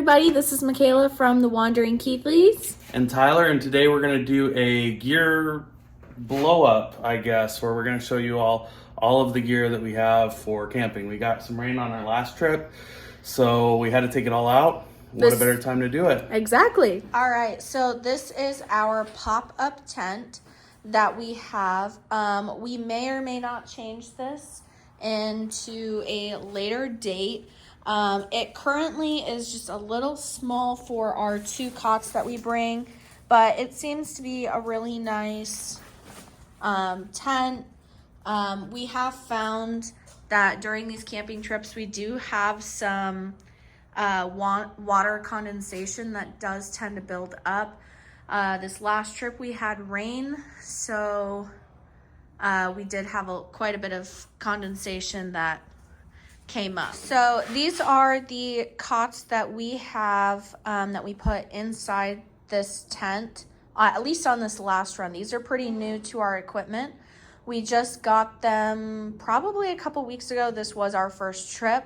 everybody, this is Michaela from the Wandering Keithleys. And Tyler, and today we're going to do a gear blow up, I guess, where we're going to show you all of the gear that we have for camping. We got some rain on our last trip, so we had to take it all out. What a better time to do it. Exactly. All right, so this is our pop-up tent that we have. We may or may not change this into a later date. It currently is just a little small for our 2 cots that we bring, but it seems to be a really nice tent. We have found that during these camping trips, we do have some water condensation that does tend to build up. This last trip we had rain, so we did have quite a bit of condensation that came up. So these are the cots that we have that we put inside this tent, at least on this last run. These are pretty new to our equipment. We just got them probably a couple weeks ago. This was our first trip.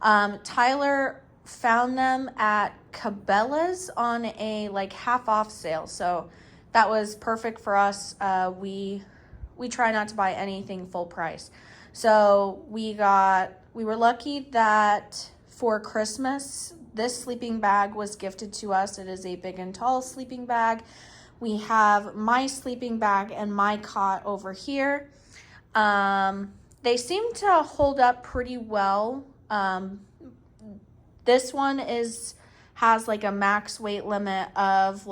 Tyler found them at Cabela's on a half off sale, so that was perfect for us. We try not to buy anything full price, so we were lucky that for Christmas this sleeping bag was gifted to us. It is a big and tall sleeping bag. We have my sleeping bag and my cot over here. They seem to hold up pretty well. This one has a max weight limit of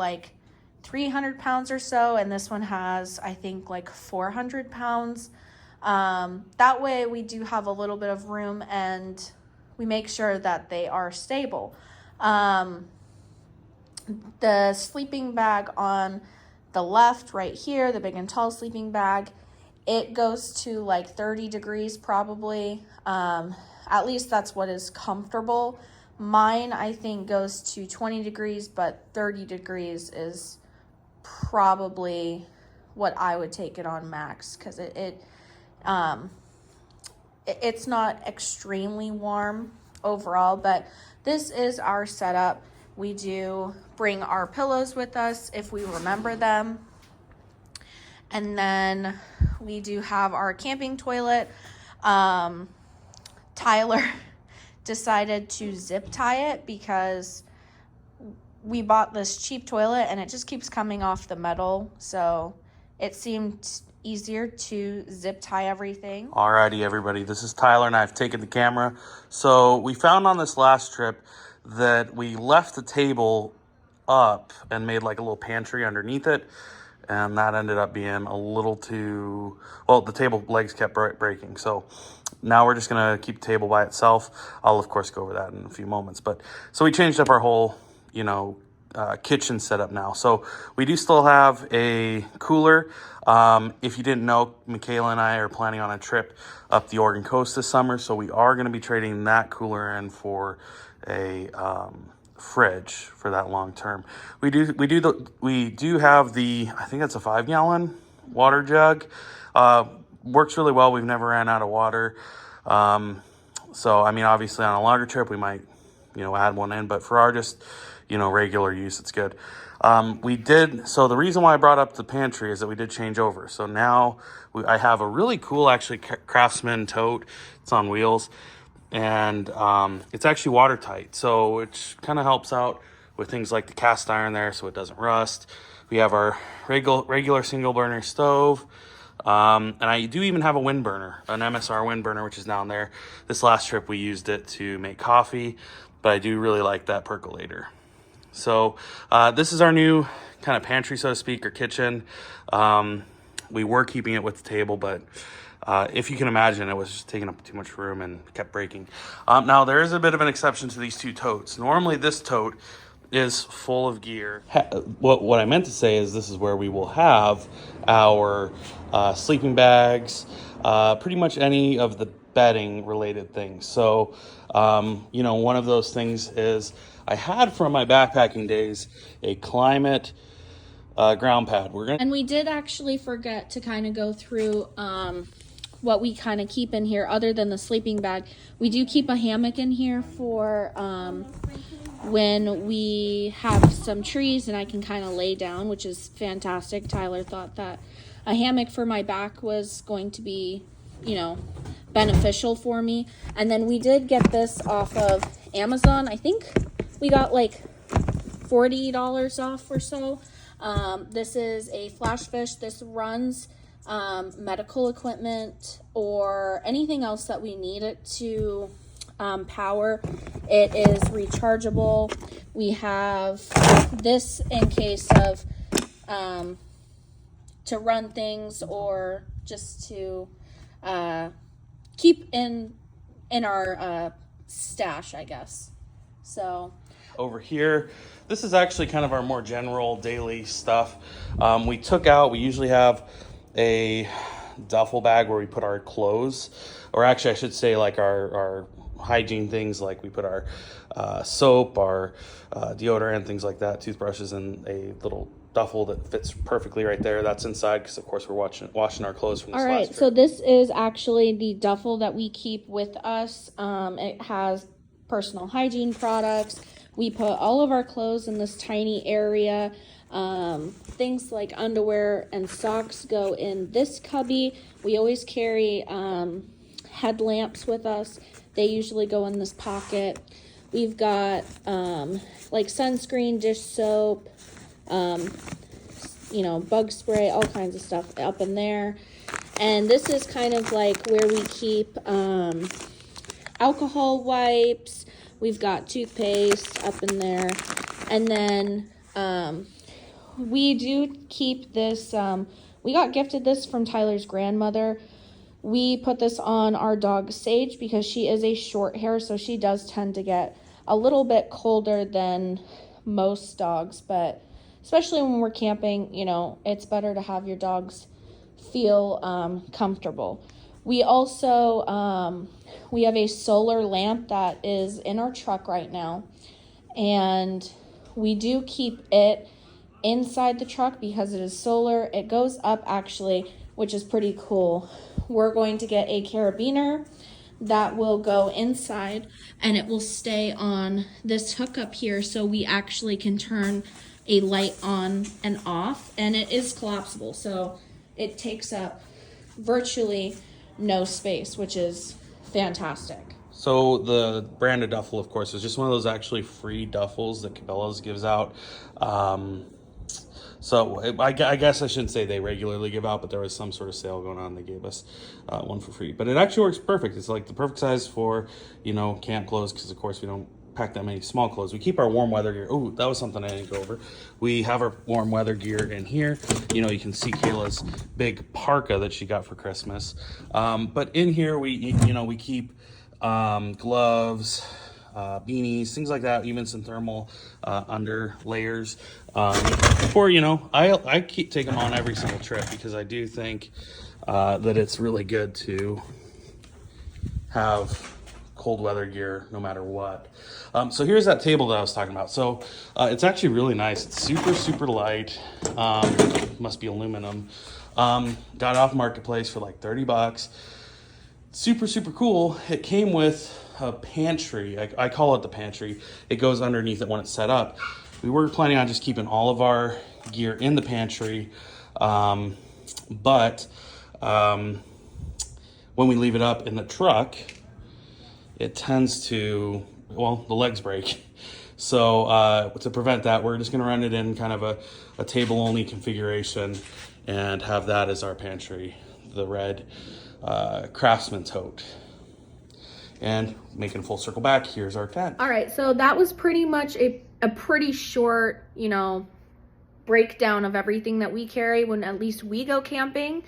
300 pounds or so, and this one has, I think, 400 pounds. That way we do have a little bit of room, and we make sure that they are stable. The sleeping bag on the left right here, the big and tall sleeping bag, it goes to 30 degrees probably. At least that's what is comfortable. Mine, I think, goes to 20 degrees, but 30 degrees is probably what I would take it on max, because it's not extremely warm overall. But this is our setup. We do bring our pillows with us if we remember them. And then we do have our camping toilet. Tyler decided to zip tie it because we bought this cheap toilet and it just keeps coming off the metal, so it seemed easier to zip tie everything. Alrighty, everybody, this is Tyler and I've taken the camera. So we found on this last trip that we left the table up and made a little pantry underneath it, and that ended up being a little too, well, the table legs kept breaking. So now we're just gonna keep the table by itself. I'll of course go over that in a few moments. But so we changed up our whole, kitchen setup now. So we do still have a cooler. If you didn't know, Michaela and I are planning on a trip up the Oregon coast this summer, so we are going to be trading that cooler in for a fridge for that long term. We do have the, I think that's a 5-gallon water jug. Works really well. We've never ran out of water. So I mean, obviously on a longer trip we might add one in, but for our just regular use, it's good. So the reason why I brought up the pantry is that we did change over. So now I have a really cool, actually, Craftsman tote. It's on wheels, and it's actually watertight. So it kind of helps out with things like the cast iron there, so it doesn't rust. We have our regular single burner stove. And I do even have a wind burner, an MSR wind burner, which is down there. This last trip we used it to make coffee, but I do really like that percolator. So this is our new kind of pantry, so to speak, or kitchen. We were keeping it with the table, but if you can imagine, it was just taking up too much room and kept breaking. Now, there is a bit of an exception to these 2 totes. Normally, this tote is full of gear. What I meant to say is this is where we will have our sleeping bags, pretty much any of the bedding related things. So, one of those things is I had from my backpacking days a Klymit ground pad. And we did actually forget to kind of go through what we kind of keep in here other than the sleeping bag. We do keep a hammock in here for when we have some trees and I can kind of lay down, which is fantastic. Tyler thought that a hammock for my back was going to be, beneficial for me. And then we did get this off of Amazon. I think we got like $40 off or so. This is a flash fish. This runs medical equipment or anything else that we need it to power. It is rechargeable. We have this in case of to run things or just to keep in our stash, I guess. So over here, this is actually kind of our more general daily stuff. We usually have a duffel bag where we put our clothes, or actually I should say like our hygiene things, like we put our soap, our deodorant, things like that, toothbrushes, in a little duffel that fits perfectly right there. That's inside because of course we're washing our clothes from this all right, last trip. so this is actually the duffel that we keep with us. It has personal hygiene products. We put all of our clothes in this tiny area. Things like underwear and socks go in this cubby. We always carry headlamps with us. They usually go in this pocket. We've got like sunscreen, dish soap, bug spray, all kinds of stuff up in there. And this is kind of like where we keep alcohol wipes. We've got toothpaste up in there. And then we do keep this, we got gifted this from Tyler's grandmother. We put this on our dog Sage because she is a short hair, so she does tend to get a little bit colder than most dogs, but especially when we're camping, it's better to have your dogs feel comfortable. We also, we have a solar lamp that is in our truck right now, and we do keep it inside the truck because it is solar. It goes up actually, which is pretty cool. We're going to get a carabiner that will go inside and it will stay on this hook up here, so we actually can turn a light on and off, and it is collapsible, so it takes up virtually no space, which is fantastic. So the branded duffel, of course, is just one of those actually free duffels that Cabela's gives out. So I guess I shouldn't say they regularly give out, but there was some sort of sale going on. They gave us one for free. But it actually works perfect. It's like the perfect size for, camp clothes, because, of course, we don't pack that many small clothes. We keep our warm weather gear. Oh, that was something I didn't go over. We have our warm weather gear in here. You can see Kayla's big parka that she got for Christmas. But in here, we keep gloves, beanies, things like that, even some thermal under layers. I keep taking them on every single trip because I do think that it's really good to have cold weather gear no matter what. So here's that table that I was talking about. So it's actually really nice. It's super, super light. Must be aluminum. Got it off Marketplace for like $30. Super, super cool. It came with a pantry. I call it the pantry. It goes underneath it when it's set up. We were planning on just keeping all of our gear in the pantry, but when we leave it up in the truck, it tends to, the legs break. So to prevent that, we're just going to run it in kind of a table-only configuration and have that as our pantry, the red Craftsman tote. And making a full circle back, here's our tent. All right, so that was pretty much a pretty short, breakdown of everything that we carry when at least we go camping.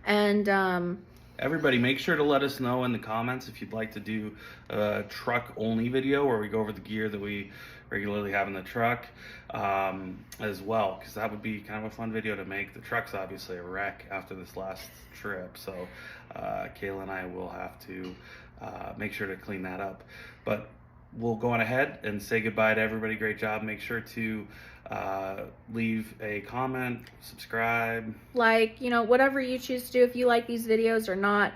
And everybody, make sure to let us know in the comments if you'd like to do a truck only video where we go over the gear that we regularly have in the truck as well, because that would be kind of a fun video to make. The truck's obviously a wreck after this last trip, so Kayla and I will have to make sure to clean that up. But we'll go on ahead and say goodbye to everybody. Great job. Make sure to leave a comment, subscribe, whatever you choose to do, if you like these videos or not.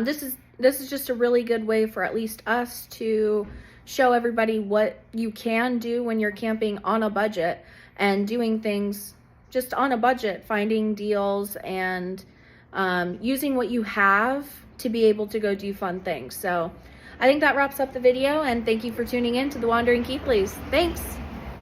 This is just a really good way for at least us to show everybody what you can do when you're camping on a budget and doing things just on a budget, finding deals and using what you have to be able to go do fun things. So I think that wraps up the video, and thank you for tuning in to the Wandering Keeplies. Thanks.